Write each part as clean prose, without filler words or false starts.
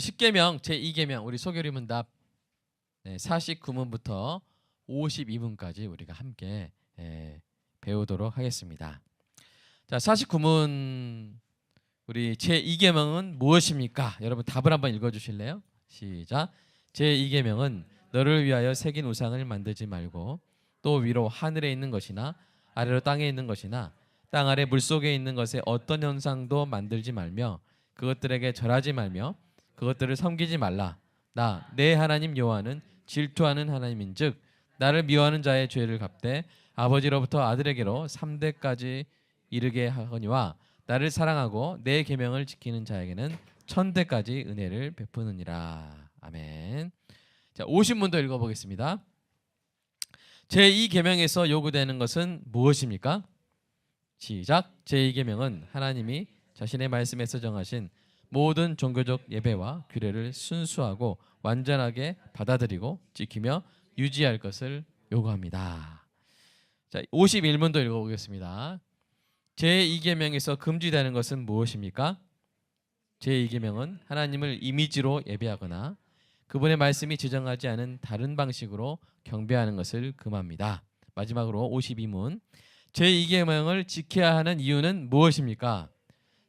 10계명 제2계명 우리 소결의문답 49문부터 52문까지 우리가 함께 배우도록 하겠습니다. 자, 49문 우리 제2계명은 무엇입니까? 여러분 답을 한번 읽어주실래요? 시작. 제2계명은 너를 위하여 새긴 우상을 만들지 말고 또 위로 하늘에 있는 것이나 아래로 땅에 있는 것이나 땅 아래 물속에 있는 것에 어떤 형상도 만들지 말며 그것들에게 절하지 말며 그것들을 섬기지 말라. 나 내 하나님 여호와는 질투하는 하나님인즉 나를 미워하는 자의 죄를 갚되 아버지로부터 아들에게로 3대까지 이르게 하거니와 나를 사랑하고 내 계명을 지키는 자에게는 1000대까지 은혜를 베푸느니라. 아멘. 자, 50문도 읽어보겠습니다. 제2계명에서 요구되는 것은 무엇입니까? 시작. 제2계명은 하나님이 자신의 말씀에서 정하신 모든 종교적 예배와 규례를 순수하고 완전하게 받아들이고 지키며 유지할 것을 요구합니다. 자, 51문도 읽어보겠습니다. 제2계명에서 금지되는 것은 무엇입니까? 제2계명은 하나님을 이미지로 예배하거나 그분의 말씀이 지정하지 않은 다른 방식으로 경배하는 것을 금합니다. 마지막으로 52문. 제2계명을 지켜야 하는 이유는 무엇입니까?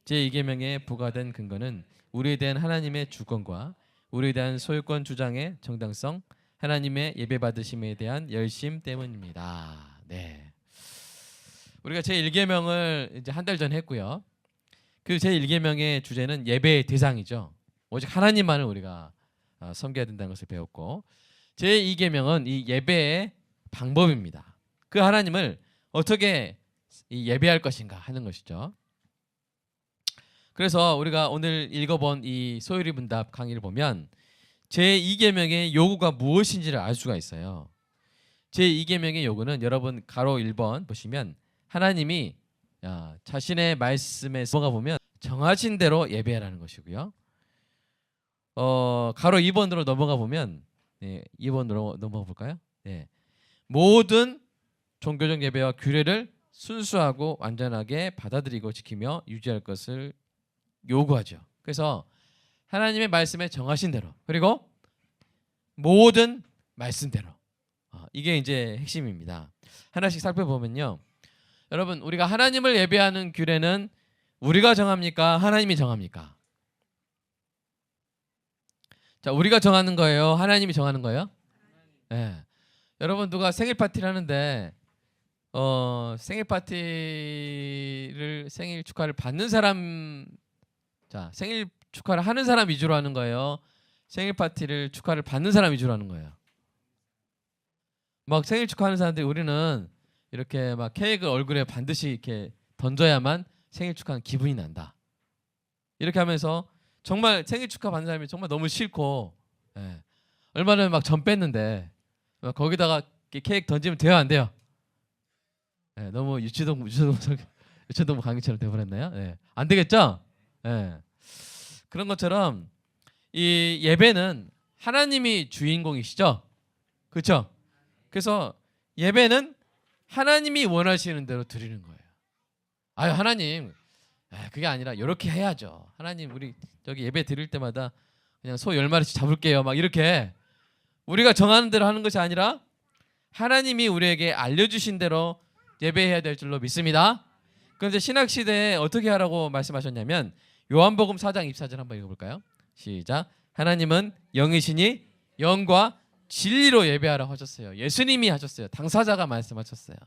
제2계명에 부과된 근거는 우리에 대한 하나님의 주권과 우리에 대한 소유권 주장의 정당성, 하나님의 예배받으심에 대한 열심 때문입니다. 네. 우리가 제1계명을 이제 한 달 전에 했고요. 그 제1계명의 주제는 예배의 대상이죠. 오직 하나님만을 우리가 섬겨야 된다는 것을 배웠고, 제2계명은 이 예배의 방법입니다. 그 하나님을 어떻게 예배할 것인가 하는 것이죠. 그래서 우리가 오늘 읽어본 이 소율이 문답 강의를 보면 제2계명의 요구가 무엇인지를 알 수가 있어요. 제2계명의 요구는 여러분 가로 1번 보시면 하나님이 자신의 말씀에 넘어가 보면 정하신 대로 예배하라는 것이고요. 가로 2번으로 넘어가 보면 2번으로 넘어가 볼까요? 모든 종교적 예배와 규례를 순수하고 완전하게 받아들이고 지키며 유지할 것을 요구하죠. 그래서 하나님의 말씀에 정하신 대로 그리고 모든 말씀대로 이게 이제 핵심입니다. 하나씩 살펴보면요. 여러분 우리가 하나님을 예배하는 규례는 우리가 정합니까? 하나님이 정합니까? 자, 우리가 정하는 거예요? 하나님이 정하는 거예요? 네. 여러분 누가 생일 파티를 하는데 생일 파티를 생일 축하를 받는 사람 자, 생일 축하를 하는 사람 위주로 하는 거예요? 생일 파티를 축하를 받는 사람 위주로 하는 거예요? 막 생일 축하하는 사람들이 우리는 이렇게 막 케이크를 얼굴에 반드시 이렇게 던져야만 생일 축하하는 기분이 난다. 이렇게 하면서 정말 생일 축하 받는 사람이 정말 너무 싫고 얼마 전에 막 전 뺐는데 거기다가 케이크 던지면 돼요 안 돼요? 너무 유치동 강의처럼 돼버렸나요? 안 되겠죠? 그런 것처럼 이 예배는 하나님이 주인공이시죠, 그렇죠? 그래서 예배는 하나님이 원하시는 대로 드리는 거예요. 아유 하나님, 그게 아니라 이렇게 해야죠. 하나님 우리 저기 예배 드릴 때마다 그냥 소 10마리씩 잡을게요. 막 이렇게 우리가 정하는 대로 하는 것이 아니라 하나님이 우리에게 알려주신 대로 예배해야 될 줄로 믿습니다. 그런데 신학시대에 어떻게 하라고 말씀하셨냐면 요한복음 4장 24절 한번 읽어볼까요? 시작. 하나님은 영이시니 영과 진리로 예배하라고 하셨어요. 예수님이 하셨어요. 당사자가 말씀하셨어요.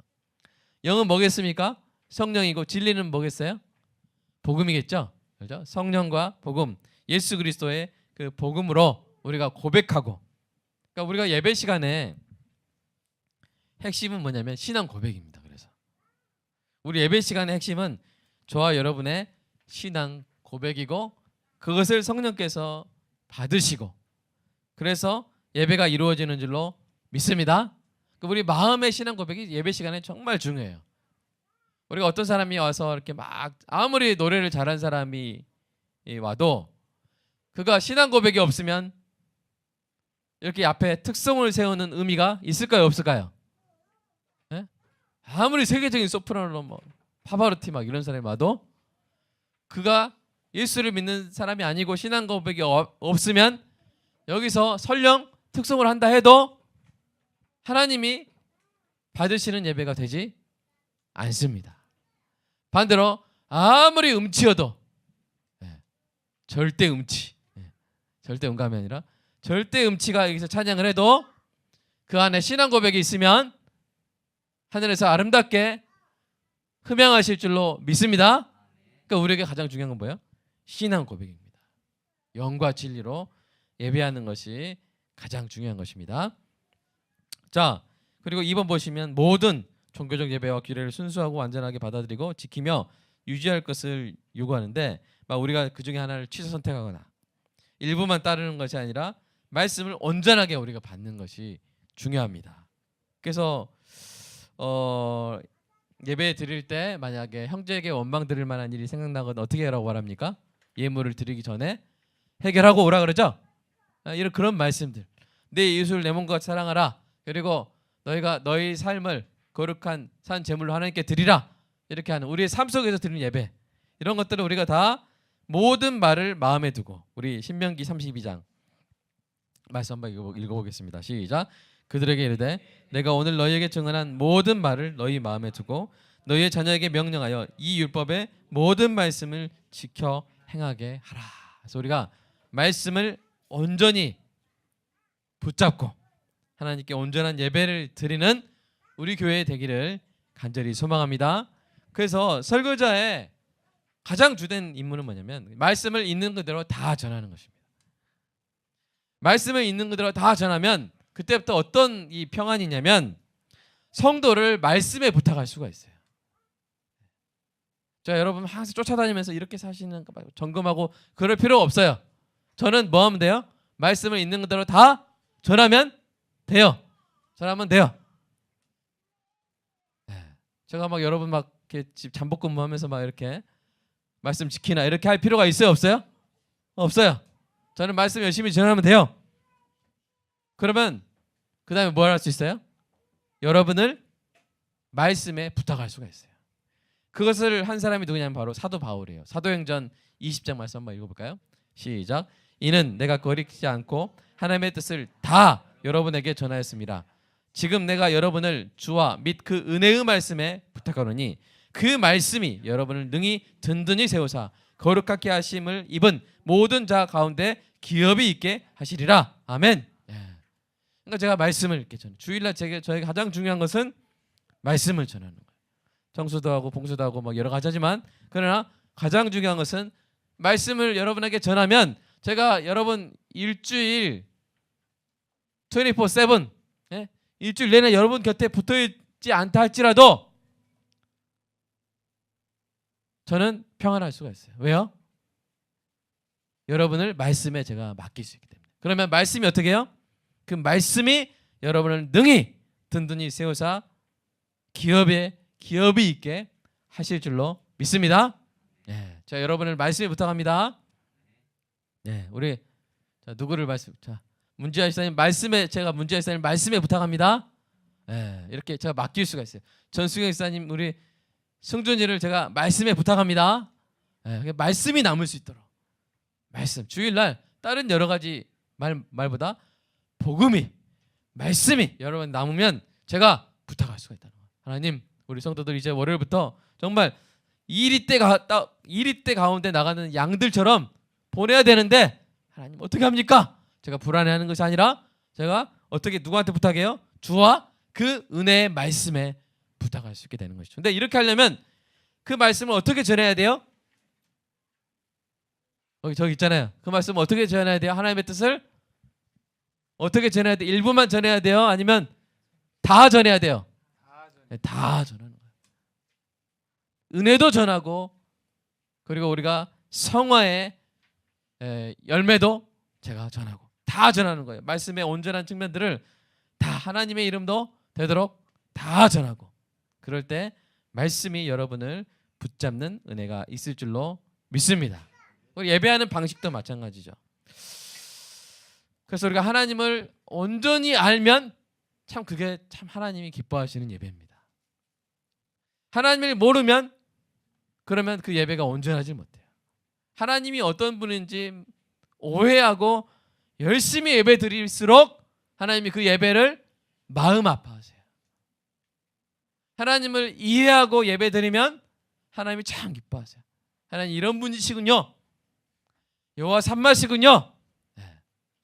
영은 뭐겠습니까? 성령이고 진리는 뭐겠어요? 복음이겠죠. 그렇죠? 성령과 복음, 예수 그리스도의 그 복음으로 우리가 고백하고, 그러니까 우리가 예배 시간에 핵심은 뭐냐면 신앙 고백입니다. 그래서 우리 예배 시간의 핵심은 저와 여러분의 신앙 고백이고 그것을 성령께서 받으시고 그래서 예배가 이루어지는 줄로 믿습니다. 우리 마음의 신앙 고백이 예배 시간에 정말 중요해요. 우리가 어떤 사람이 와서 이렇게 막 아무리 노래를 잘한 사람이 와도 그가 신앙 고백이 없으면 이렇게 앞에 특성을 세우는 의미가 있을까요? 없을까요? 아무리 세계적인 소프라노 뭐 파바로티 막 이런 사람이 와도 그가 예수를 믿는 사람이 아니고 신앙 고백이 없으면 여기서 설령 특송을 한다 해도 하나님이 받으시는 예배가 되지 않습니다. 반대로 아무리 음치여도 절대 음치, 절대 음감이 아니라 절대 음치가 여기서 찬양을 해도 그 안에 신앙 고백이 있으면 하늘에서 아름답게 흠양하실 줄로 믿습니다. 그러니까 우리에게 가장 중요한 건 뭐예요? 신앙 고백입니다. 영과 진리로 예배하는 것이 가장 중요한 것입니다. 자, 그리고 2번 보시면 모든 종교적 예배와 규례를 순수하고 완전하게 받아들이고 지키며 유지할 것을 요구하는데 막 우리가 그 중에 하나를 취소 선택하거나 일부만 따르는 것이 아니라 말씀을 온전하게 우리가 받는 것이 중요합니다. 그래서 예배 드릴 때 만약에 형제에게 원망 드릴 만한 일이 생각나거든 어떻게 하라고 말합니까? 예물을 드리기 전에 해결하고 오라 그러죠. 이런 그런 말씀들. 내 이웃을 내 몸과 같이 사랑하라. 그리고 너희가 너희 삶을 거룩한 산 제물로 하나님께 드리라. 이렇게 하는 우리의 삶 속에서 드리는 예배. 이런 것들을 우리가 다 모든 말을 마음에 두고 우리 신명기 32장 말씀 한번 읽어보겠습니다. 시작. 그들에게 이르되 내가 오늘 너희에게 증언한 모든 말을 너희 마음에 두고 너희의 자녀에게 명령하여 이 율법의 모든 말씀을 지켜 행하게 하라. 그래서 우리가 말씀을 온전히 붙잡고 하나님께 온전한 예배를 드리는 우리 교회 되기를 간절히 소망합니다. 그래서 설교자의 가장 주된 임무는 뭐냐면 말씀을 있는 그대로 다 전하는 것입니다. 말씀을 있는 그대로 다 전하면 그때부터 어떤 이 평안이냐면 성도를 말씀에 부탁할 수가 있어요. 자, 여러분 항상 쫓아다니면서 이렇게 사시는 거 점검하고 그럴 필요 없어요. 저는 뭐 하면 돼요? 말씀을 있는 그대로 다 전하면 돼요. 전하면 돼요. 제가 막 여러분 막 이렇게 집 잠복 근무하면서 막 이렇게 말씀 지키나 이렇게 할 필요가 있어요? 없어요? 없어요. 저는 말씀 열심히 전하면 돼요. 그러면 그 다음에 뭘 할 수 있어요? 여러분을 말씀에 부탁할 수가 있어요. 그것을 한 사람이 누구냐면 바로 사도 바울이에요. 사도행전 20장 말씀 한번 읽어볼까요? 시작. 이는 내가 거리지 않고 하나님의 뜻을 다 여러분에게 전하였습니다. 지금 내가 여러분을 주와 및 그 은혜의 말씀에 부탁하노니 그 말씀이 여러분을 능히 든든히 세우사 거룩하게 하심을 입은 모든 자 가운데 기업이 있게 하시리라. 아멘. 그러니까 제가 말씀을 이렇게 전해. 주일날 저에게 가장 중요한 것은 말씀을 전하는 거예요. 청소도 하고 봉수도 하고 뭐 여러 가지 하지만 그러나 가장 중요한 것은 말씀을 여러분에게 전하면 제가 여러분 일주일 24/7 일주일 내내 여러분 곁에 붙어있지 않다 할지라도 저는 평안할 수가 있어요. 왜요? 여러분을 말씀에 제가 맡길 수 있기 때문에. 그러면 말씀이 어떻게 해요? 그 말씀이 여러분을 능히 든든히 세우사 기업이 있게 하실 줄로 믿습니다. 자, 여러분을 말씀에 부탁합니다. 우리 자, 누구를 자, 문지아 집사님 말씀에 제가 문지아 집사님 말씀에 부탁합니다. 이렇게 제가 맡길 수가 있어요. 전수경 집사님 우리 승준이를 제가 말씀에 부탁합니다. 말씀이 남을 수 있도록 말씀 주일날 다른 여러 가지 말보다 복음이 말씀이 여러분 남으면 제가 부탁할 수가 있다는 거예요. 하나님 우리 성도들 이제 월요일부터 정말 이리때 가운데 나가는 양들처럼 보내야 되는데 하나님 어떻게 합니까? 제가 불안해하는 것이 아니라 제가 어떻게 누구한테 부탁해요? 주와 그 은혜의 말씀에 부탁할 수 있게 되는 것이죠. 근데 이렇게 하려면 그 말씀을 어떻게 전해야 돼요? 저기 있잖아요. 그 말씀을 어떻게 전해야 돼요? 하나님의 뜻을 어떻게 전해야 돼요? 일부만 전해야 돼요? 아니면 다 전해야 돼요? 다 전하는 거예요. 은혜도 전하고 그리고 우리가 성화의 열매도 제가 전하고 다 전하는 거예요. 말씀의 온전한 측면들을 다 하나님의 이름도 되도록 다 전하고 그럴 때 말씀이 여러분을 붙잡는 은혜가 있을 줄로 믿습니다. 우리 예배하는 방식도 마찬가지죠. 그래서 우리가 하나님을 온전히 알면 참 그게 참 하나님이 기뻐하시는 예배입니다. 하나님을 모르면 그러면 그 예배가 온전하지 못해요. 하나님이 어떤 분인지 오해하고 열심히 예배 드릴수록 하나님이 그 예배를 마음 아파하세요. 하나님을 이해하고 예배 드리면 하나님이 참 기뻐하세요. 하나님 이런 분이시군요. 여호와 삼마시군요.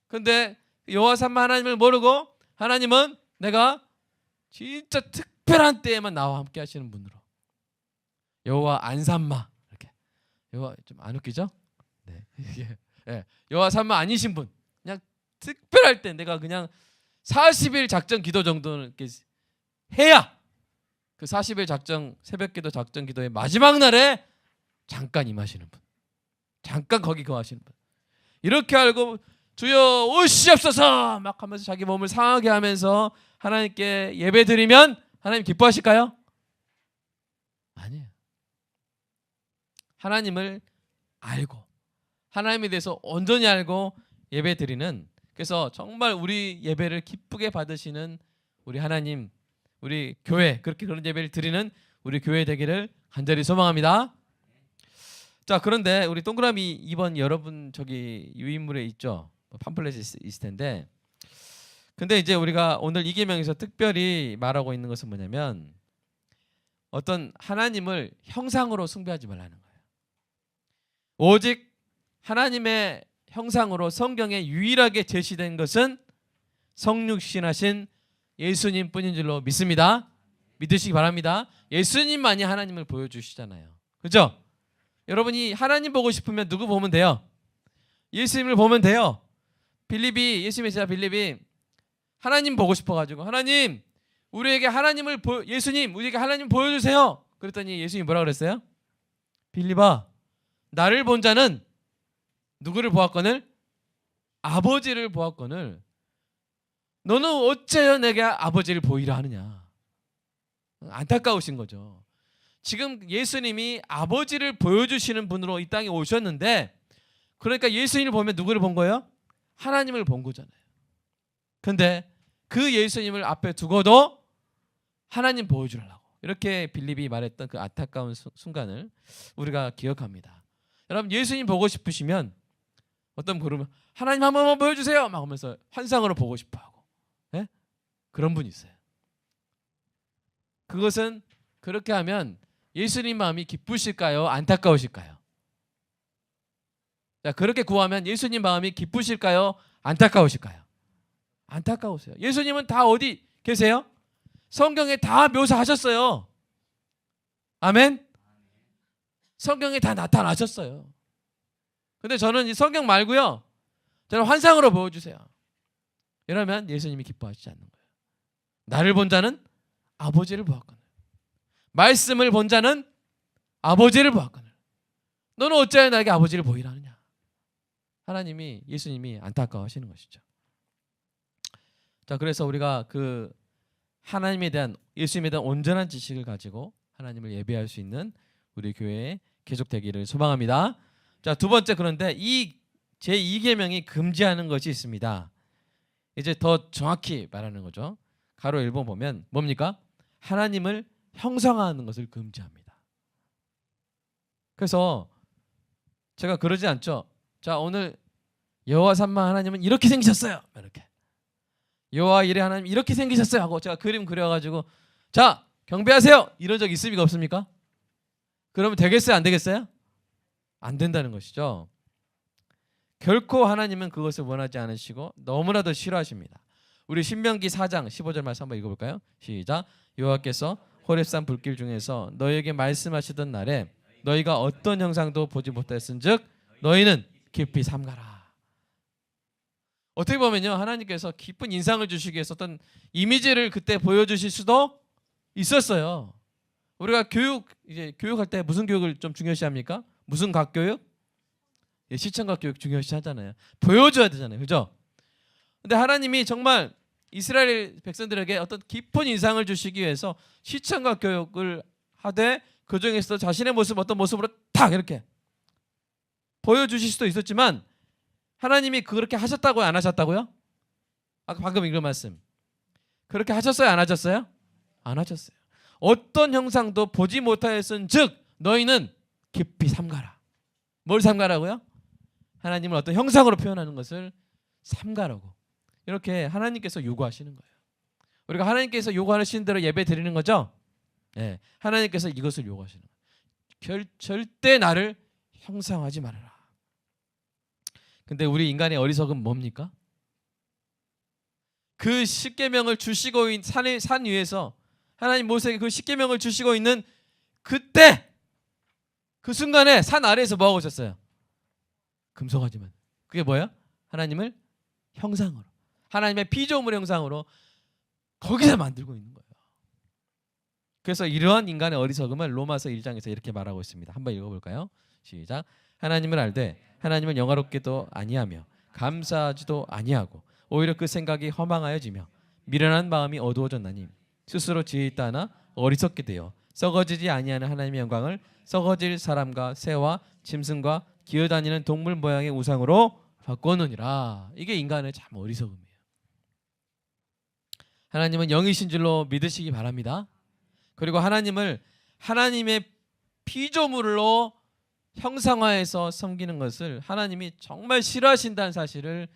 그런데 여호와 삼마 하나님을 모르고 하나님은 내가 진짜 특별한 때에만 나와 함께 하시는 분으로 여호와 안삼마 이렇게 여호와 좀 안 웃기죠? 네. 네. 여호와 삼마 아니신 분 그냥 특별할 때 내가 그냥 40일 작전 기도 정도는 이렇게 해야 그 40일 작정 새벽 기도 작전 기도의 마지막 날에 잠깐 임하시는 분, 잠깐 거기 거하시는 분. 이렇게 알고 주여 오시옵소서 막 하면서 자기 몸을 상하게 하면서 하나님께 예배 드리면 하나님 기뻐하실까요? 아니에요. 하나님을 알고 하나님에 대해서 온전히 알고 예배 드리는, 그래서 정말 우리 예배를 기쁘게 받으시는 우리 하나님, 우리 교회, 그렇게 그런 예배를 드리는 우리 교회 되기를 간절히 소망합니다. 자, 그런데 우리 동그라미 2번 여러분 저기 유인물에 있죠. 팜플렛이 있을 텐데, 근데 이제 우리가 오늘 이 계명에서 특별히 말하고 있는 것은 뭐냐면 어떤 하나님을 형상으로 숭배하지 말라는 거예요. 오직 하나님의 형상으로 성경에 유일하게 제시된 것은 성육신하신 예수님 뿐인 줄로 믿습니다. 믿으시기 바랍니다. 예수님만이 하나님을 보여주시잖아요. 그죠? 여러분이 하나님 보고 싶으면 누구 보면 돼요? 예수님을 보면 돼요. 빌립이, 예수님의 제자 빌립이 하나님 보고 싶어가지고 하나님 우리에게 예수님 우리에게 하나님 보여주세요. 그랬더니 예수님이 뭐라 그랬어요? 빌립아, 나를 본 자는 누구를 보았거늘? 아버지를 보았거늘 너는 어째여 내게 아버지를 보이라 하느냐. 안타까우신 거죠. 지금 예수님이 아버지를 보여주시는 분으로 이 땅에 오셨는데, 그러니까 예수님을 보면 누구를 본 거예요? 하나님을 본 거잖아요. 근데 그 예수님을 앞에 두고도 하나님 보여주려고 이렇게 빌립이 말했던 그 안타까운 순간을 우리가 기억합니다. 여러분 예수님 보고 싶으시면 어떤 그러면 하나님 한 번만 보여주세요 막 하면서 환상으로 보고 싶어하고, 네? 그런 분이 있어요. 그것은 그렇게 하면 예수님 마음이 기쁘실까요? 안타까우실까요? 자, 그렇게 구하면 예수님 마음이 기쁘실까요? 안타까우실까요? 안타까우세요. 예수님은 다 어디 계세요? 성경에 다 묘사하셨어요. 아멘? 성경에 다 나타나셨어요. 근데 저는 이 성경 말고요, 저는 환상으로 보여주세요. 이러면 예수님이 기뻐하시지 않는 거예요. 나를 본 자는 아버지를 보았거늘, 말씀을 본 자는 아버지를 보았거늘 너는 어찌하여 나에게 아버지를 보이라 하느냐. 하나님이, 예수님이 안타까워하시는 것이죠. 자, 그래서 우리가 그 하나님에 대한, 예수님에 대한 온전한 지식을 가지고 하나님을 예배할 수 있는 우리 교회에 계속되기를 소망합니다. 자, 두 번째, 그런데 이 제2계명이 금지하는 것이 있습니다. 이제 더 정확히 말하는 거죠. 가로 1번 보면 뭡니까? 하나님을 형상화하는 것을 금지합니다. 그래서 제가 그러지 않죠. 자, 오늘 여호와 삼마 하나님은 이렇게 생기셨어요. 이렇게. 여호와 이레 하나님 이렇게 생기셨어요 하고 제가 그림 그려가지고 자 경배하세요 이런 적 있습니까? 없습니까? 그러면 되겠어요? 안 되겠어요? 안 된다는 것이죠. 결코 하나님은 그것을 원하지 않으시고 너무나도 싫어하십니다. 우리 신명기 4장 15절 말씀 한번 읽어볼까요? 시작. 여호와께서 호렙산 불길 중에서 너희에게 말씀하시던 날에 너희가 어떤 형상도 보지 못하였은즉 너희는 깊이 삼가라. 어떻게 보면요, 하나님께서 기쁜 인상을 주시기 위해서 어떤 이미지를 그때 보여주실 수도 있었어요. 우리가 이제 교육할 때 무슨 교육을 좀 중요시합니까? 무슨 각 교육? 예, 시청각 교육 중요시하잖아요. 보여줘야 되잖아요, 그죠? 근데 하나님이 정말 이스라엘 백성들에게 어떤 깊은 인상을 주시기 위해서 시청각 교육을 하되 그 중에서 자신의 모습, 어떤 모습으로 탁 이렇게 보여주실 수도 있었지만 하나님이 그렇게 하셨다고요? 안 하셨다고요? 아까 방금 읽은 말씀 그렇게 하셨어요? 안 하셨어요? 안 하셨어요. 어떤 형상도 보지 못하였은즉 너희는 깊이 삼가라. 뭘 삼가라고요? 하나님을 어떤 형상으로 표현하는 것을 삼가라고. 이렇게 하나님께서 요구하시는 거예요. 우리가 하나님께서 요구하시는 대로 예배 드리는 거죠. 네, 하나님께서 이것을 요구하시는 거예요. 절대 나를 형상하지 말아라. 근데 우리 인간의 어리석은 뭡니까? 그 십계명을 주시고 있는 산 위에서 하나님 모세에게 그 십계명을 주시고 있는 그때 그 순간에 산 아래에서 뭐 하고 있었어요? 금송아지만. 그게 뭐야? 하나님을 형상으로, 하나님의 피조물 형상으로 거기서 만들고 있는 거예요. 그래서 이러한 인간의 어리석음을 로마서 1장에서 이렇게 말하고 있습니다. 한번 읽어볼까요? 시작. 하나님을 알되 하나님을 영화롭게도 아니하며 감사하지도 아니하고 오히려 그 생각이 허망하여지며 미련한 마음이 어두워졌나니 스스로 지혜 있다 하나 어리석게 되어 썩어지지 아니하는 하나님의 영광을 썩어질 사람과 새와 짐승과 기어다니는 동물 모양의 우상으로 바꾸느니라. 이게 인간의 참 어리석음이에요. 하나님은 영이신 줄로 믿으시기 바랍니다. 그리고 하나님을 하나님의 피조물로 형상화해서 섬기는 것을 하나님이 정말 싫어하신다는 사실을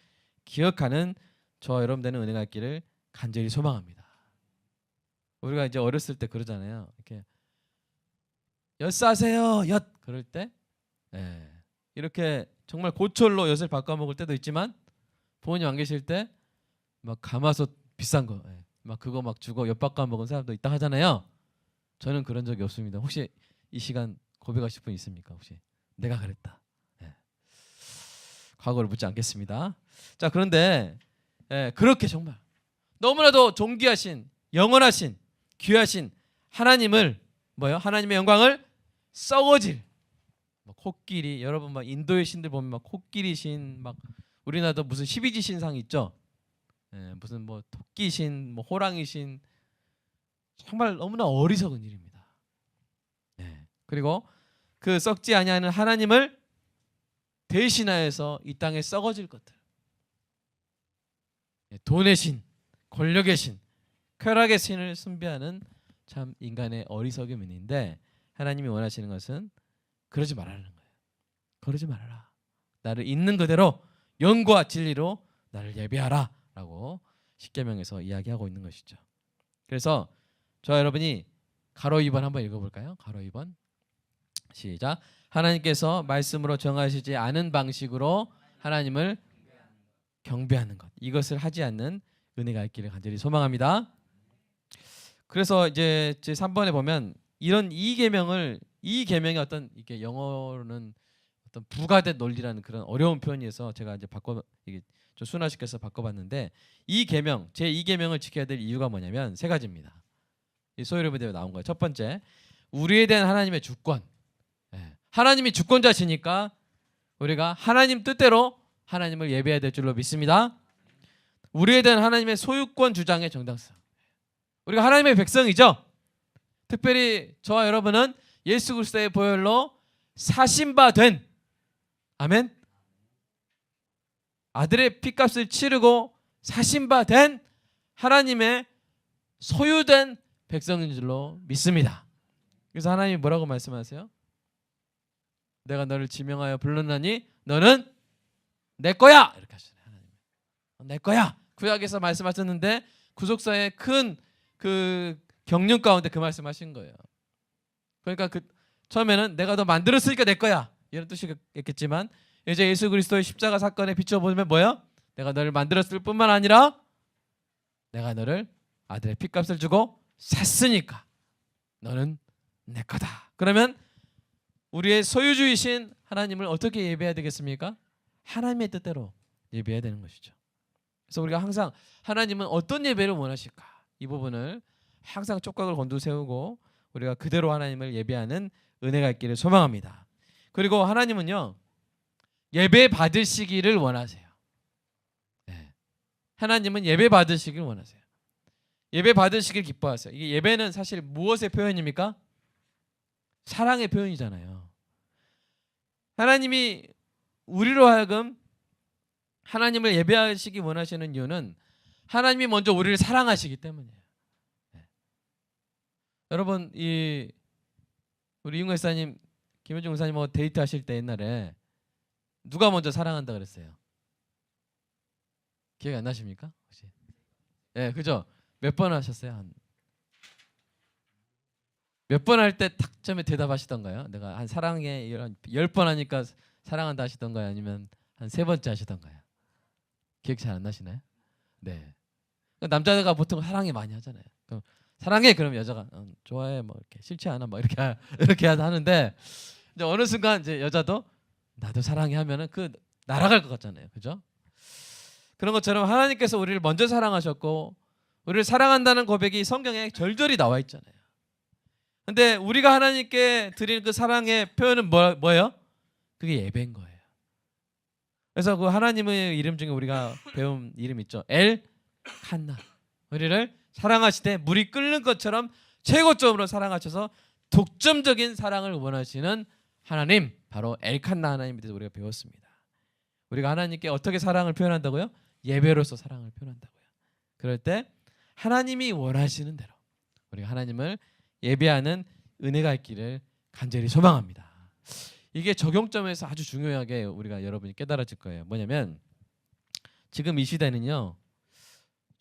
기억하는 저와 여러분 되는 은혜가 있기를 간절히 소망합니다. 우리가 이제 어렸을 때 그러잖아요. 이렇게 엿 싸세요, 엿 그럴 때, 이렇게 정말 고철로 엿을 바꿔 먹을 때도 있지만 부모님 안 계실 때 막 가마솥 비싼 거, 막 그거 막 주고 엿 바꿔 먹은 사람도 있다 하잖아요. 저는 그런 적이 없습니다. 혹시 이 시간 고백하실 분 있습니까? 혹시 내가 그랬다. 과거를 묻지 않겠습니다. 자, 그런데 그렇게 정말 너무나도 존귀하신, 영원하신, 귀하신 하나님을 뭐요? 하나님의 영광을 썩어질 뭐 코끼리, 여러분 막 인도의 신들 보면 막 코끼리 신, 막 우리나라도 무슨 12지 신상 있죠? 무슨 뭐 토끼 신, 뭐 호랑이 신, 정말 너무나 어리석은 일입니다. 그리고 그 썩지 아니하는 하나님을 대신하여서 이 땅에 썩어질 것들, 돈의 신, 권력의 신, 쾌락의 신을 숭배하는 참 인간의 어리석음인데, 하나님이 원하시는 것은 그러지 말라는 거예요. 그러지 말아라. 나를 있는 그대로 영과 진리로 나를 예배하라 라고 십계명에서 이야기하고 있는 것이죠. 그래서 저와 여러분이 가로 2번 한번 읽어볼까요? 가로 2번 시작. 하나님께서 말씀으로 정하시지 않은 방식으로 하나님을 경배하는 것, 이것을 하지 않는 은혜가 있기를 간절히 소망합니다. 그래서 이제 제 3번에 보면 이런 이 계명의 어떤 이게 영어로는 어떤 부가된 논리라는 그런 어려운 표현이어서 제가 이제 이게 좀 순화시켜서 바꿔봤는데, 이 계명, 제 2계명을 지켜야 될 이유가 뭐냐면 세 가지입니다. 이 소유료부대에 나온 거예요. 첫 번째, 우리에 대한 하나님의 주권. 하나님이 주권자시니까 우리가 하나님 뜻대로 하나님을 예배해야 될 줄로 믿습니다. 우리에 대한 하나님의 소유권 주장의 정당성. 우리가 하나님의 백성이죠. 특별히 저와 여러분은 예수 그리스도의 보혈로 사신 바 된, 아멘, 아들의 피값을 치르고 사신 바 된 하나님의 소유된 백성인 줄로 믿습니다. 그래서 하나님이 뭐라고 말씀하세요? 내가 너를 지명하여 불렀나니 너는 내 거야, 이렇게 하시잖아요. 하나님, 내 거야. 구약에서 말씀하셨는데 구속사의 큰 그 경륜 가운데 그 말씀하신 거예요. 그러니까 처음에는 내가 너 만들었으니까 내 거야 이런 뜻이겠지만, 이제 예수 그리스도의 십자가 사건에 비춰보면 뭐야? 내가 너를 만들었을 뿐만 아니라 내가 너를 아들의 피값을 주고 샀으니까 너는 내 거다. 그러면 우리의 소유주이신 하나님을 어떻게 예배해야 되겠습니까? 하나님의 뜻대로 예배해야 되는 것이죠. 그래서 우리가 항상 하나님은 어떤 예배를 원하실까? 이 부분을 항상 촉각을 곤두세우고 우리가 그대로 하나님을 예배하는 은혜가 있기를 소망합니다. 그리고 하나님은요, 예배 받으시기를 원하세요. 하나님은 예배 받으시기를 원하세요. 예배 받으시길 기뻐하세요. 이게 예배는 사실 무엇의 표현입니까? 사랑의 표현이잖아요. 하나님이 우리로 하여금 하나님을 예배하시기 원하시는 이유는 하나님이 먼저 우리를 사랑하시기 때문이에요. 여러분, 우리 이웅 목사님, 김효중 목사님하고 데이트하실 때 옛날에 누가 먼저 사랑한다 그랬어요? 기억이 안 나십니까? 혹시? 예, 그죠? 몇 번 하셨어요? 몇 번 할 때 탁점에 대답하시던가요? 내가 한 사랑해 10번 하니까 사랑한다 하시던가요? 아니면 한 3번째 하시던가요? 기억 잘 안 나시나요? 네. 남자가 보통 사랑해 많이 하잖아요. 그럼 사랑해 그럼 여자가 좋아해 뭐 이렇게 싫지 않아 뭐 이렇게 이렇게 하는데 이제 어느 순간 이제 여자도 나도 사랑해 하면은 그 날아갈 것 같잖아요. 그죠? 그런 것처럼 하나님께서 우리를 먼저 사랑하셨고 우리를 사랑한다는 고백이 성경에 절절히 나와 있잖아요. 근데 우리가 하나님께 드리는 그 사랑의 표현은 뭐예요? 그게 예배인 거예요. 그래서 그 하나님의 이름 중에 우리가 배운 이름 있죠. 엘 칸나. 우리를 사랑하시되 물이 끓는 것처럼 최고점으로 사랑하셔서 독점적인 사랑을 원하시는 하나님, 바로 엘칸나 하나님에 대해서 우리가 배웠습니다. 우리가 하나님께 어떻게 사랑을 표현한다고요? 예배로서 사랑을 표현한다고요. 그럴 때 하나님이 원하시는 대로 우리가 하나님을 예배하는 은혜가 있기를 간절히 소망합니다. 이게 적용점에서 아주 중요하게 우리가 여러분이 깨달아질 거예요. 뭐냐면 지금 이 시대는요,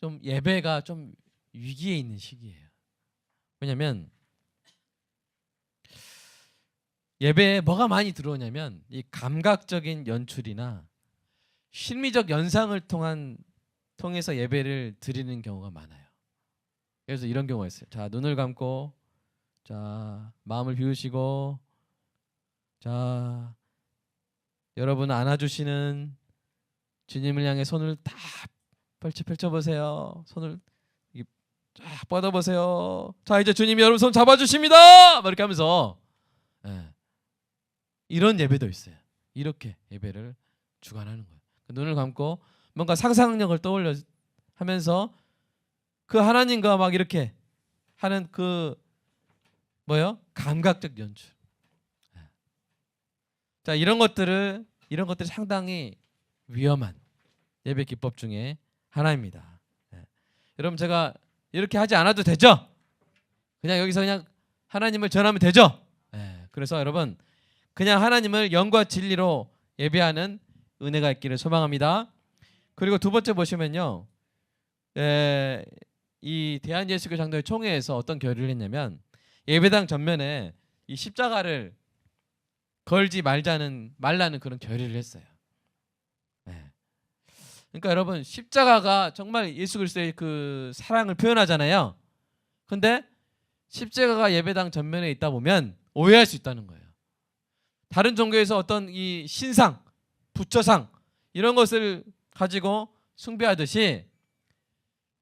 좀 예배가 좀 위기에 있는 시기예요. 왜냐면 예배에 뭐가 많이 들어오냐면 이 감각적인 연출이나 심미적 연상을 통해서 예배를 드리는 경우가 많아요. 그래서 이런 경우가 있어요. 자, 눈을 감고, 자, 마음을 비우시고, 자, 여러분 안아주시는 주님을 향해 손을 다 펼쳐보세요. 손을 쫙 뻗어보세요. 자, 이제 주님이 여러분 손 잡아주십니다. 이렇게 하면서 이런 예배도 있어요. 이렇게 예배를 주관하는 거예요. 눈을 감고 뭔가 상상력을 떠올려 하면서 그 하나님과 막 이렇게 하는 그 뭐요? 감각적 연출. 자, 이런 것들이 상당히 위험한 예배 기법 중에 하나입니다. 여러분 제가 이렇게 하지 않아도 되죠? 그냥 여기서 그냥 하나님을 전하면 되죠? 그래서 여러분 그냥 하나님을 영과 진리로 예배하는 은혜가 있기를 소망합니다. 그리고 두 번째 보시면요, 이 대한예수교 장로회 총회에서 어떤 결의를 했냐면 예배당 전면에 이 십자가를 걸지 말라는 그런 결의를 했어요. 그러니까 여러분 십자가가 정말 예수 그리스도의 그 사랑을 표현하잖아요. 근데 십자가가 예배당 전면에 있다 보면 오해할 수 있다는 거예요. 다른 종교에서 어떤 이 신상, 부처상 이런 것을 가지고 숭배하듯이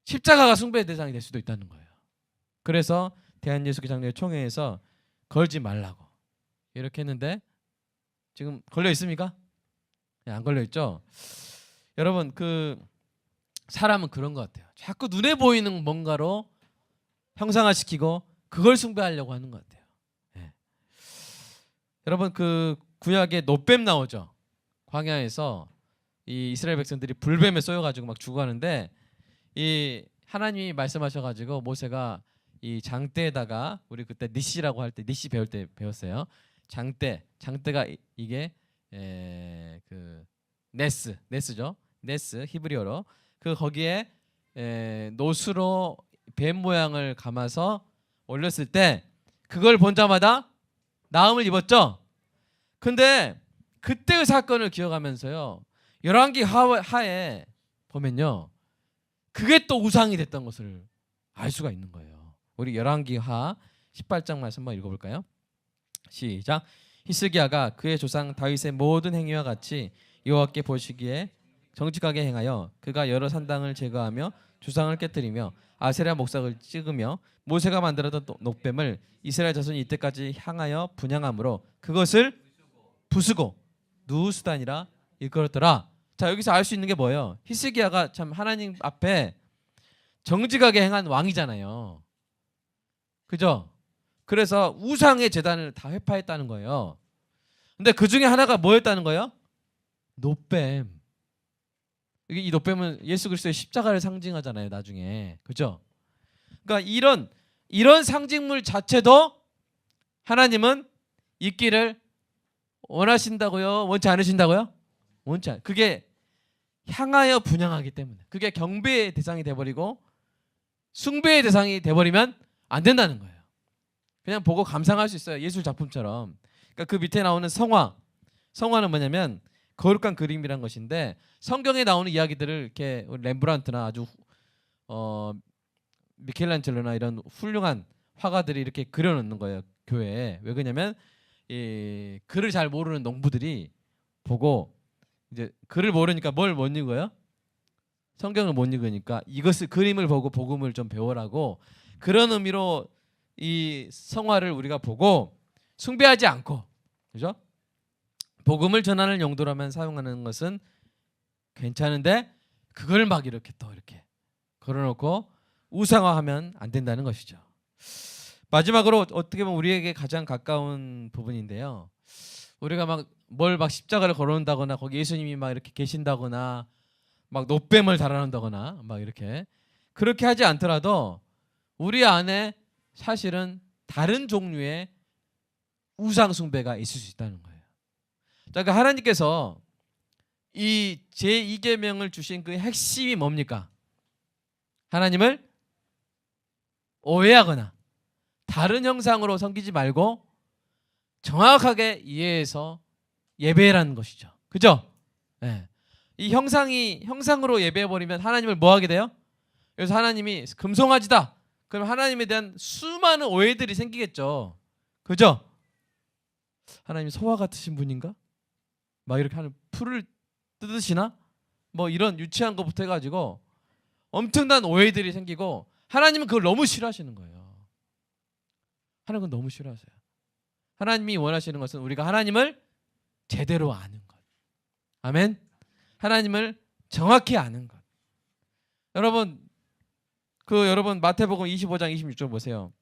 십자가가 숭배의 대상이 될 수도 있다는 거예요. 그래서 대한예수교 장로회 총회에서 걸지 말라고 이렇게 했는데 지금 걸려 있습니까? 안 걸려 있죠. 여러분 그 사람은 그런 것 같아요. 자꾸 눈에 보이는 뭔가로 형상화시키고 그걸 숭배하려고 하는 것 같아요. 여러분 그 구약에 노뱀 나오죠. 광야에서 이 이스라엘 백성들이 불뱀에 쏘여가지고 막 죽어가는데 이 하나님이 말씀하셔가지고 모세가 이 장대에다가 우리 그때 니시라고 할 때 니시 배울 때 배웠어요. 장대가 이게 그 네스죠. 네스 히브리어로 그 거기에 노수로 뱀 모양을 감아서 올렸을 때 그걸 본 자마다 나음을 입었죠. 근데 그때의 사건을 기억하면서요, 열왕기 하에 보면요, 그게 또 우상이 됐던 것을 알 수가 있는 거예요. 우리 열왕기 하 18장 말씀 한번 읽어볼까요? 시작. 히스기야가 그의 조상 다윗의 모든 행위와 같이 여호와께 보시기에 정직하게 행하여 그가 여러 산당을 제거하며 주상을 깨뜨리며 아세라 목석을 찍으며 모세가 만들었던 녹뱀을 이스라엘 자손이 이때까지 향하여 분향함으로 그것을 부수고 누수단이라 일컬었더라. 자, 여기서 알 수 있는 게 뭐예요? 히스기야가 참 하나님 앞에 정직하게 행한 왕이잖아요. 그죠? 그래서 우상의 제단을 다 회파했다는 거예요. 근데 그 중에 하나가 뭐였다는 거예요? 노뱀. 이 노뱀은 예수 그리스도의 십자가를 상징하잖아요, 나중에. 그죠? 그러니까 이런 상징물 자체도 하나님은 있기를 원하신다고요? 원치 않으신다고요? 원치 않아요. 그게 향하여 분향하기 때문에. 그게 경배의 대상이 돼버리고 숭배의 대상이 돼버리면 안 된다는 거예요. 그냥 보고 감상할 수 있어요. 예술 작품처럼. 그러니까 그 밑에 나오는 성화는 뭐냐면 거룩한 그림이란 것인데 성경에 나오는 이야기들을 이렇게 렘브란트나 아주 미켈란젤로나 이런 훌륭한 화가들이 이렇게 그려놓는 거예요. 교회에. 왜 그러냐면 이 글을 잘 모르는 농부들이 보고 이제 글을 모르니까 뭘 못 읽어요? 성경을 못 읽으니까 이것을 그림을 보고 복음을 좀 배우라고 그런 의미로 이 성화를 우리가 보고 숭배하지 않고 그죠? 복음을 전하는 용도라면 사용하는 것은 괜찮은데 그걸 막 이렇게 또 이렇게 걸어놓고 우상화하면 안 된다는 것이죠. 마지막으로 어떻게 보면 우리에게 가장 가까운 부분인데요. 우리가 막 뭘 막 십자가를 걸어놓는다거나 거기 예수님이 막 이렇게 계신다거나 막 노뱀을 달아놓는다거나 막 이렇게 그렇게 하지 않더라도 우리 안에 사실은 다른 종류의 우상 숭배가 있을 수 있다는 거예요. 그러니까 하나님께서 이 제2계명을 주신 그 핵심이 뭡니까? 하나님을 오해하거나 다른 형상으로 섬기지 말고 정확하게 이해해서 예배라는 것이죠. 그죠? 네. 이 형상으로 예배해버리면 하나님을 뭐 하게 돼요? 그래서 하나님이 금송아지다. 그럼 하나님에 대한 수많은 오해들이 생기겠죠. 그죠? 하나님 소와 같으신 분인가? 막 이렇게 하는 풀을 뜯으시나? 뭐 이런 유치한 것부터 해가지고 엄청난 오해들이 생기고 하나님은 그걸 너무 싫어하시는 거예요. 하나님은 너무 싫어하세요. 하나님이 원하시는 것은 우리가 하나님을 제대로 아는 것. 아멘. 하나님을 정확히 아는 것. 여러분 마태복음 25장 26절 보세요.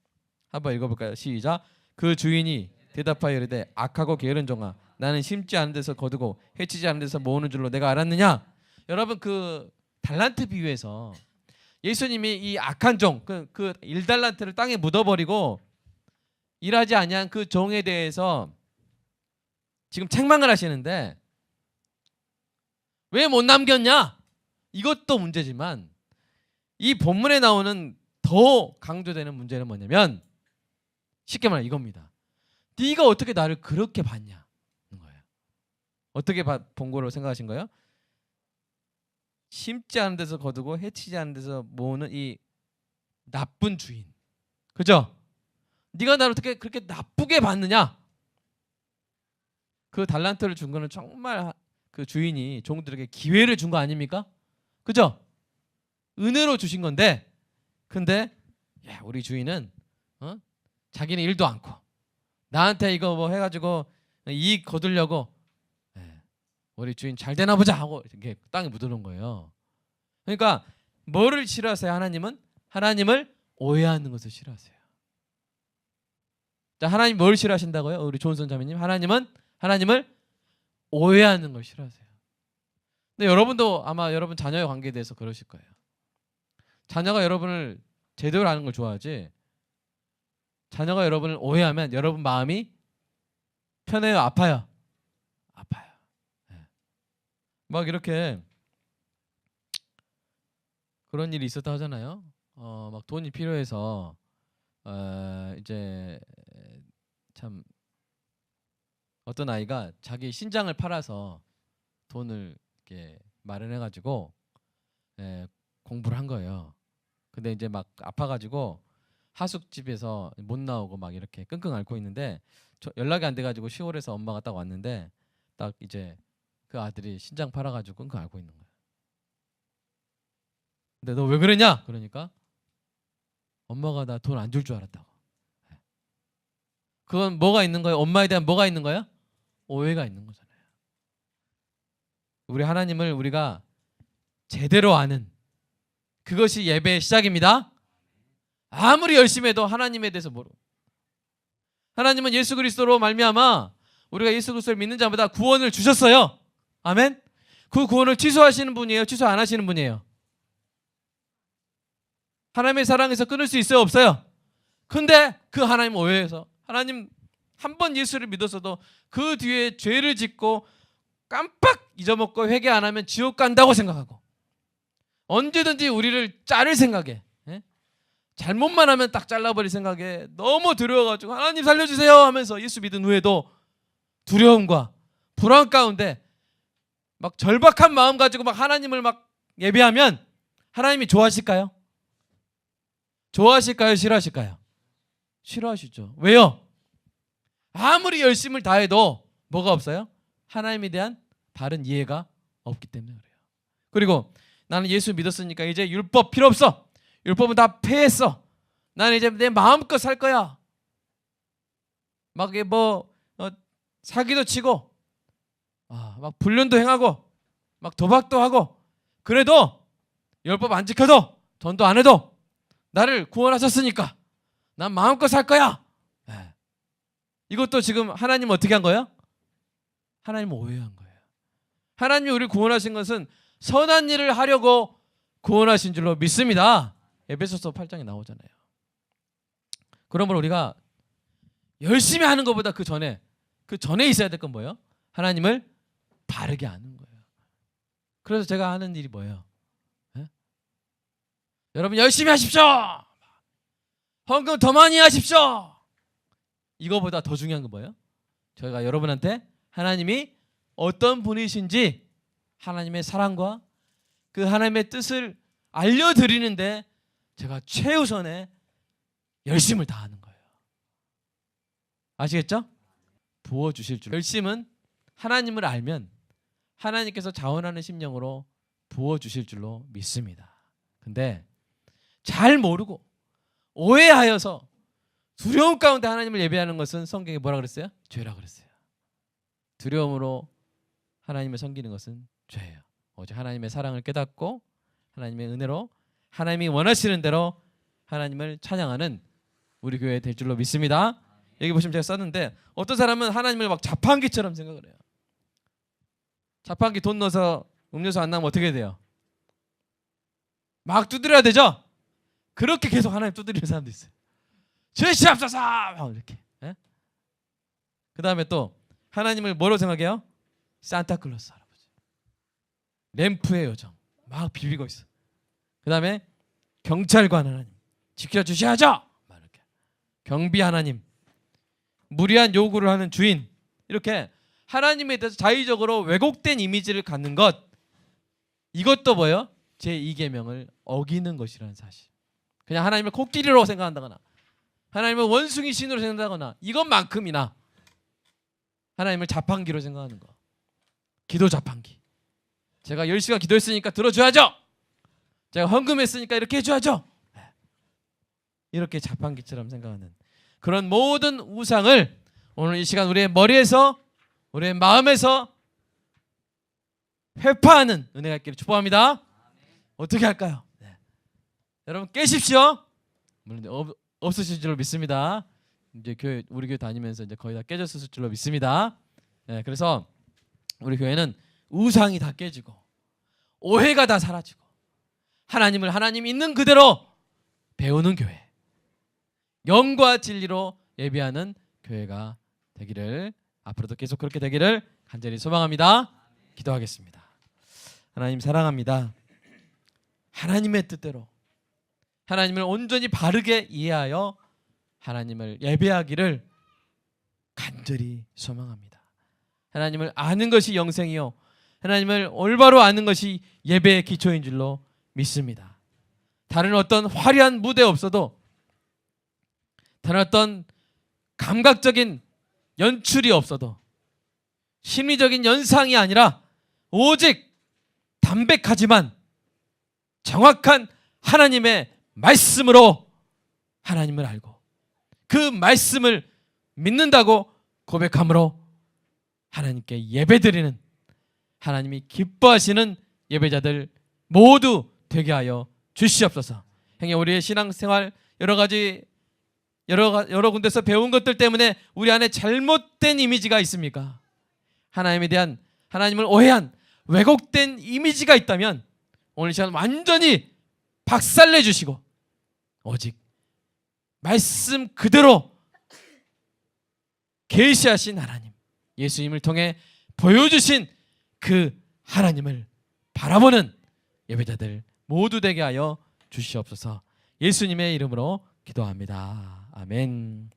한번 읽어볼까요? 시작. 그 주인이 대답하여 이르되 악하고 게으른 종아 나는 심지 않은 데서 거두고 해치지 않은 데서 모으는 줄로 내가 알았느냐? 여러분 그 달란트 비유에서 예수님이 이 악한 종 그 1달란트를 땅에 묻어버리고 일하지 아니한 그 종에 대해서 지금 책망을 하시는데 왜 못 남겼냐? 이것도 문제지만 이 본문에 나오는 더 강조되는 문제는 뭐냐면 쉽게 말하면 이겁니다. 네가 어떻게 나를 그렇게 봤냐? 거예요. 어떻게 본 거로 생각하신 거예요? 심지 않은 데서 거두고 해치지 않은 데서 모으는 이 나쁜 주인. 그죠? 네가 나를 어떻게 그렇게 나쁘게 봤느냐? 그 달란트를 준 거는 정말 그 주인이 종들에게 기회를 준 거 아닙니까? 그죠? 은혜로 주신 건데 근데 야, 우리 주인은 자기는 일도 않고 나한테 이거 뭐 해가지고 이익 거두려고 우리 주인 잘 되나 보자 하고 이렇게 땅에 묻어놓은 거예요. 그러니까 뭐를 싫어하세요? 하나님을 오해하는 것을 싫어하세요. 자, 하나님 뭘 싫어하신다고요? 우리 조은선 자매님 하나님을 오해하는 걸 싫어하세요. 근데 여러분도 아마 여러분 자녀의 관계에 대해서 그러실 거예요. 자녀가 여러분을 제대로 아는 걸 좋아하지 자녀가 여러분을 오해하면 여러분 마음이 편해요? 아파요? 아파요. 막 이렇게 그런 일이 있었다 하잖아요. 막 돈이 필요해서 이제 참 어떤 아이가 자기 신장을 팔아서 돈을 이렇게 마련해가지고 공부를 한 거예요. 근데 이제 막 아파가지고 하숙집에서 못 나오고 막 이렇게 끙끙 앓고 있는데 연락이 안 돼가지고 시골에서 엄마가 딱 왔는데 딱 이제 그 아들이 신장 팔아가지고 끙끙 앓고 있는 거예요. 근데 너 왜 그러냐? 그러니까 엄마가 나 돈 안 줄 줄 알았다고. 그건 뭐가 있는 거예요? 엄마에 대한 뭐가 있는 거예요? 오해가 있는 거잖아요. 우리 하나님을 우리가 제대로 아는 그것이 예배의 시작입니다. 아무리 열심히 해도 하나님에 대해서 모르고 하나님은 예수 그리스도로 말미암아 우리가 예수 그리스도를 믿는 자마다 구원을 주셨어요. 아멘. 그 구원을 취소하시는 분이에요? 취소 안 하시는 분이에요? 하나님의 사랑에서 끊을 수 있어요? 없어요? 근데 그 하나님 오해해서 하나님 한 번 예수를 믿었어도 그 뒤에 죄를 짓고 깜빡 잊어먹고 회개 안 하면 지옥 간다고 생각하고 언제든지 우리를 자를 생각에 잘못만 하면 딱 잘라버릴 생각에 너무 두려워가지고 하나님 살려주세요 하면서 예수 믿은 후에도 두려움과 불안 가운데 막 절박한 마음 가지고 막 하나님을 막 예배하면 하나님이 좋아하실까요? 좋아하실까요? 싫어하실까요? 싫어하시죠. 왜요? 아무리 열심을 다해도 뭐가 없어요? 하나님에 대한 바른 이해가 없기 때문에 그래요. 그리고 나는 예수 믿었으니까 이제 율법 필요 없어. 율법은 다 폐했어. 나는 이제 내 마음껏 살 거야. 막 사기도 치고 막 불륜도 행하고 막 도박도 하고 그래도 율법 안 지켜도 전도 안 해도 나를 구원하셨으니까 난 마음껏 살 거야. 이것도 지금 하나님 어떻게 한 거예요? 하나님 오해한 거예요. 하나님이 우리를 구원하신 것은 선한 일을 하려고 구원하신 줄로 믿습니다. 에베소서 8장에 나오잖아요. 그러므로 우리가 열심히 하는 것보다 그 전에 있어야 될 건 뭐예요? 하나님을 바르게 아는 거예요. 그래서 제가 하는 일이 뭐예요? 여러분 열심히 하십시오. 헌금 더 많이 하십시오. 이거보다 더 중요한 건 뭐예요? 저희가 여러분한테 하나님이 어떤 분이신지 하나님의 사랑과 그 하나님의 뜻을 알려드리는데 제가 최우선의 열심을 다하는 거예요. 아시겠죠? 부어주실 줄. 열심은 하나님을 알면 하나님께서 자원하는 심령으로 부어주실 줄로 믿습니다. 근데 잘 모르고 오해하여서 두려움 가운데 하나님을 예배하는 것은 성경에 뭐라 그랬어요? 죄라 그랬어요. 두려움으로 하나님을 섬기는 것은 죄예요. 오직 하나님의 사랑을 깨닫고 하나님의 은혜로 하나님이 원하시는 대로 하나님을 찬양하는 우리 교회 될 줄로 믿습니다. 여기 보시면 제가 썼는데 어떤 사람은 하나님을 막 자판기처럼 생각을 해요. 자판기 돈 넣어서 음료수 안 나오면 어떻게 돼요? 막 두드려야 되죠? 그렇게 계속 하나님 두드리는 사람도 있어요. 제시합소서 이렇게. 그 다음에 또 하나님을 뭐로 생각해요? 산타클로스 할아버지. 램프의 요정. 막 비비고 있어. 그 다음에 경찰관 하나님. 지켜주셔야죠. 막 이렇게. 경비 하나님. 무리한 요구를 하는 주인. 이렇게 하나님에 대해서 자의적으로 왜곡된 이미지를 갖는 것. 이것도 뭐예요? 제2계명을 어기는 것이라는 사실. 그냥 하나님을 코끼리로 생각한다거나 하나님을 원숭이 신으로 생각한다거나 이것만큼이나 하나님을 자판기로 생각하는 거. 기도 자판기. 제가 10시간 기도했으니까 들어줘야죠. 제가 헌금했으니까 이렇게 해줘야죠. 이렇게 자판기처럼 생각하는 그런 모든 우상을 오늘 이 시간 우리의 머리에서 우리의 마음에서 회파하는 은혜가 있기를 축복합니다. 어떻게 할까요? 여러분 깨십시오. 물론 없으실 줄로 믿습니다. 이제 우리 교회 다니면서 이제 거의 다 깨졌을 줄로 믿습니다. 그래서 우리 교회는 우상이 다 깨지고 오해가 다 사라지고 하나님을 하나님 있는 그대로 배우는 교회, 영과 진리로 예배하는 교회가 되기를 앞으로도 계속 그렇게 되기를 간절히 소망합니다. 기도하겠습니다. 하나님 사랑합니다. 하나님의 뜻대로 하나님을 온전히 바르게 이해하여 하나님을 예배하기를 간절히 소망합니다. 하나님을 아는 것이 영생이요 하나님을 올바로 아는 것이 예배의 기초인 줄로 믿습니다. 다른 어떤 화려한 무대 없어도 다른 어떤 감각적인 연출이 없어도 심리적인 연상이 아니라 오직 담백하지만 정확한 하나님의 말씀으로 하나님을 알고 그 말씀을 믿는다고 고백함으로 하나님께 예배드리는 하나님이 기뻐하시는 예배자들 모두 되게 하여 주시옵소서. 형님 우리의 신앙생활 여러 군데서 배운 것들 때문에 우리 안에 잘못된 이미지가 있습니까? 하나님에 대한 하나님을 오해한 왜곡된 이미지가 있다면 오늘 시간 완전히 박살내 주시고 오직 말씀 그대로 계시하신 하나님 예수님을 통해 보여주신 그 하나님을 바라보는 예배자들 모두 되게 하여 주시옵소서. 예수님의 이름으로 기도합니다. 아멘.